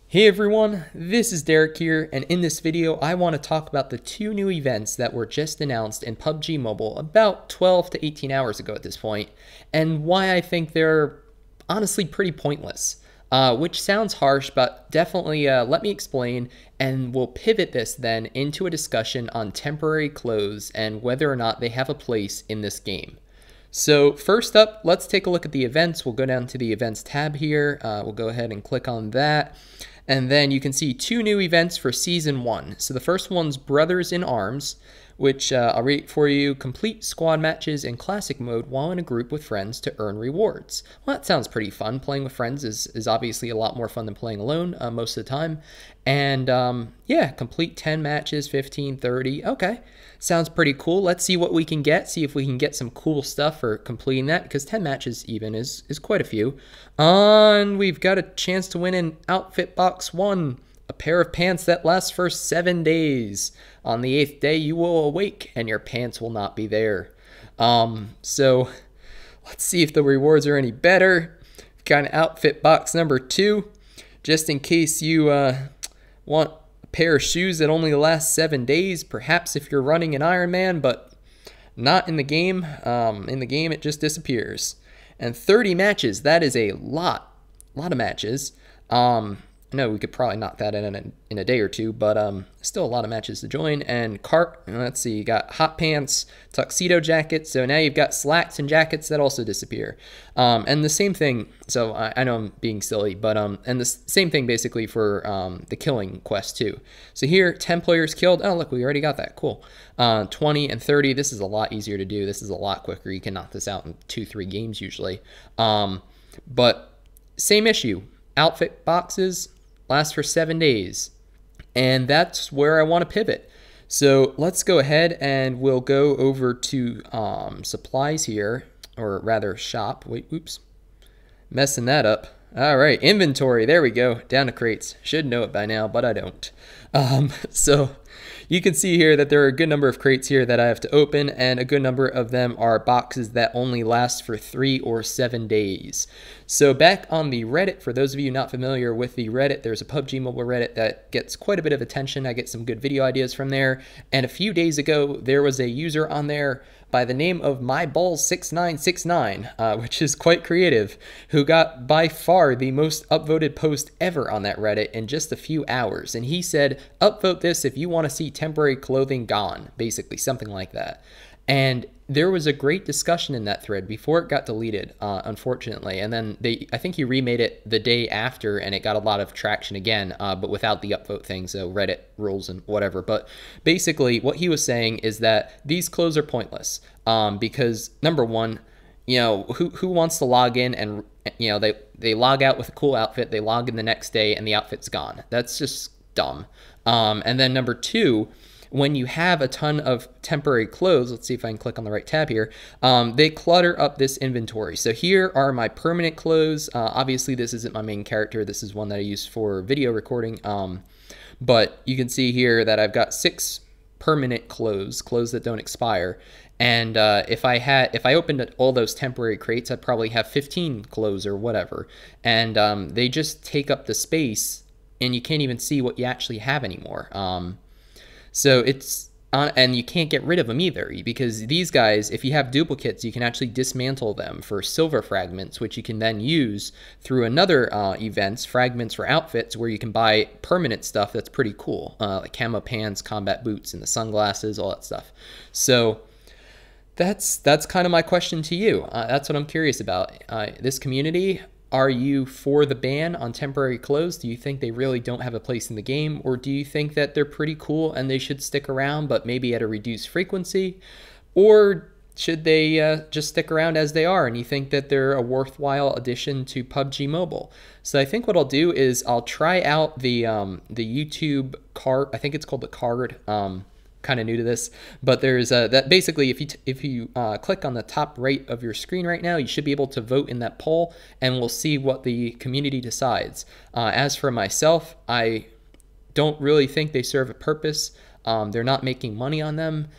Hey everyone, this is Derek here, and in this video I want to talk about the two new events that were just announced in PUBG Mobile about 12 to 18 hours ago at this point, and why I think they're honestly pretty pointless. Which sounds harsh, but definitely let me explain, and we'll pivot this then into a discussion on temporary clothes and whether or not they have a place in this game. So first up, let's take a look at the events. We'll go down to the events tab here. We'll go ahead and click on that. And then you can see two new events for Season 1. So the first one's Brothers in Arms, which I'll read for you. Complete squad matches in Classic mode while in a group with friends to earn rewards. Well, that sounds pretty fun. Playing with friends is obviously a lot more fun than playing alone most of the time. And yeah, complete 10 matches, 15, 30. Okay, sounds pretty cool. Let's see what we can get. See if we can get some cool stuff for completing that, because 10 matches even is quite a few. And we've got a chance to win an Outfit Box 1. A pair of pants that lasts for 7 days. On the 8th day, you will awake and your pants will not be there. So let's see if the rewards are any better. We've got an outfit box number 2, just in case you want a pair of shoes that only last 7 days. Perhaps if you're running an Ironman, but not in the game. In the game, it just disappears. And 30 matches. That is a lot of matches. No, we could probably knock that in a day or two, but still a lot of matches to join. And let's see, you got hot pants, tuxedo jackets. So now you've got slacks and jackets that also disappear. And the same thing. So I know I'm being silly, but and the same thing basically for the killing quest too. So here, 10 players killed. Oh, look, we already got that. Cool. 20 and 30. This is a lot easier to do. This is a lot quicker. You can knock this out in 2-3 games usually. But same issue. Outfit boxes last for 7 days, and that's where I want to pivot. So let's go ahead and we'll go over to supplies here, or rather shop. Wait, oops, messing that up. All right, inventory, there we go, down to crates. Should know it by now, but I don't. So you can see here that there are a good number of crates here that I have to open, and a good number of them are boxes that only last for 3 or 7 days. So back on the Reddit, for those of you not familiar with the Reddit, there's a PUBG Mobile Reddit that gets quite a bit of attention. I get some good video ideas from there. And a few days ago, there was a user on there by the name of MyBalls6969, which is quite creative, who got by far the most upvoted post ever on that Reddit in just a few hours. And he said, upvote this if you want to see temporary clothing gone, basically something like that. And there was a great discussion in that thread before it got deleted, unfortunately. And then I think he remade it the day after, and it got a lot of traction again, but without the upvote thing, so Reddit rules and whatever. But basically, what he was saying is that these clothes are pointless, because number one, you know, who wants to log in and, you know, they log out with a cool outfit, they log in the next day, and the outfit's gone. That's just dumb. And then number two, when you have a ton of temporary clothes, let's see if I can click on the right tab here, they clutter up this inventory. So here are my permanent clothes. Obviously, this isn't my main character. This is one that I use for video recording. But you can see here that I've got 6 permanent clothes that don't expire. And if I opened all those temporary crates, I'd probably have 15 clothes or whatever. And they just take up the space, and you can't even see what you actually have anymore. So it's and you can't get rid of them either, because these guys, if you have duplicates, you can actually dismantle them for silver fragments, which you can then use through another events, fragments for outfits, where you can buy permanent stuff that's pretty cool, like camo pants, combat boots, and the sunglasses, all that stuff. So that's kind of my question to you. That's what I'm curious about. This community. Are you for the ban on temporary clothes? Do you think they really don't have a place in the game? Or do you think that they're pretty cool and they should stick around, but maybe at a reduced frequency? Or should they just stick around as they are, and you think that they're a worthwhile addition to PUBG Mobile? So I think what I'll do is I'll try out the YouTube card. I think it's called the card. Kind of new to this, but there's that basically if you click on the top right of your screen right now, you should be able to vote in that poll, and we'll see what the community decides. As for myself, I don't really think they serve a purpose. They're not making money on them.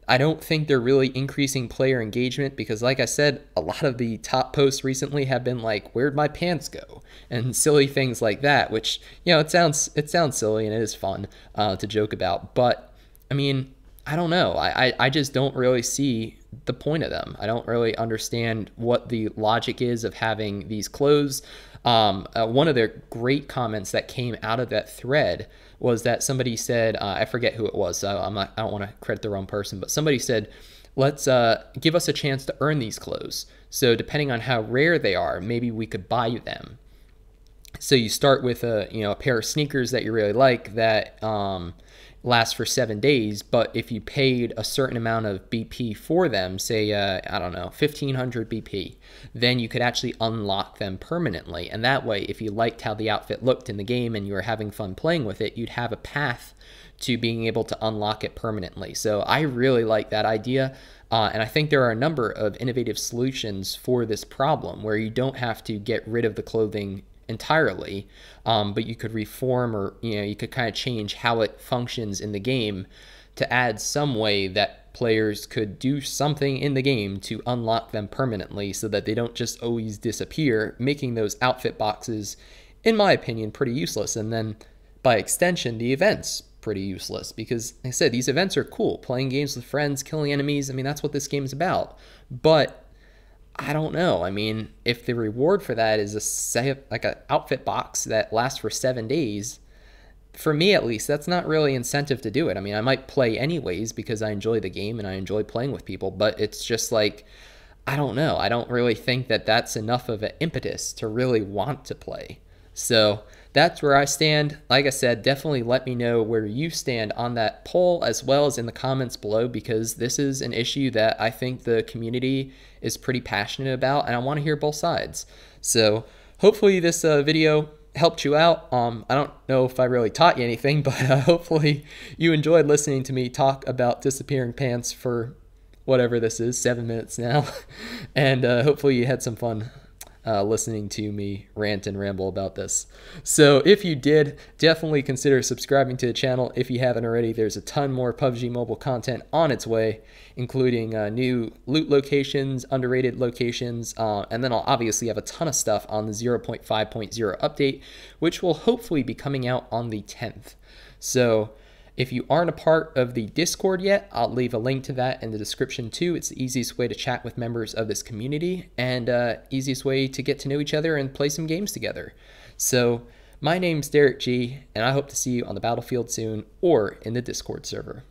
I don't think they're really increasing player engagement because, like I said, a lot of the top posts recently have been like, "Where'd my pants go?" and silly things like that. Which, it sounds silly and it is fun to joke about. But I mean, I don't know. I just don't really see the point of them. I don't really understand what the logic is of having these clothes. One of their great comments that came out of that thread was that somebody said, I forget who it was, so I don't want to credit the wrong person, but somebody said, let's give us a chance to earn these clothes. So depending on how rare they are, maybe we could buy them. So you start with a pair of sneakers that you really like that last for 7 days, but if you paid a certain amount of BP for them, say I don't know, 1500 BP, then you could actually unlock them permanently. And that way, if you liked how the outfit looked in the game and you were having fun playing with it, you'd have a path to being able to unlock it permanently. So I really like that idea. And I think there are a number of innovative solutions for this problem where you don't have to get rid of the clothing entirely, but you could reform, or you could kind of change how it functions in the game to add some way that players could do something in the game to unlock them permanently so that they don't just always disappear, making those outfit boxes, in my opinion, pretty useless. And then by extension, the events pretty useless because, like I said, these events are cool. Playing games with friends, killing enemies, I mean, that's what this game is about. But I don't know. I mean, if the reward for that is like an outfit box that lasts for 7 days, for me at least, that's not really incentive to do it. I mean, I might play anyways because I enjoy the game and I enjoy playing with people, but it's just like, I don't know. I don't really think that that's enough of an impetus to really want to play. So that's where I stand. Like I said, definitely let me know where you stand on that poll as well as in the comments below, because this is an issue that I think the community is pretty passionate about and I want to hear both sides. So hopefully this video helped you out. I don't know if I really taught you anything, but hopefully you enjoyed listening to me talk about disappearing pants for whatever this is, 7 minutes now. And hopefully you had some fun listening to me rant and ramble about this. So if you did, definitely consider subscribing to the channel if you haven't already. There's a ton more PUBG Mobile content on its way, including new loot locations, underrated locations, and then I'll obviously have a ton of stuff on the 0.5.0 update, which will hopefully be coming out on the 10th. So if you aren't a part of the Discord yet, I'll leave a link to that in the description too. It's the easiest way to chat with members of this community and easiest way to get to know each other and play some games together. So my name's Derek G, and I hope to see you on the battlefield soon or in the Discord server.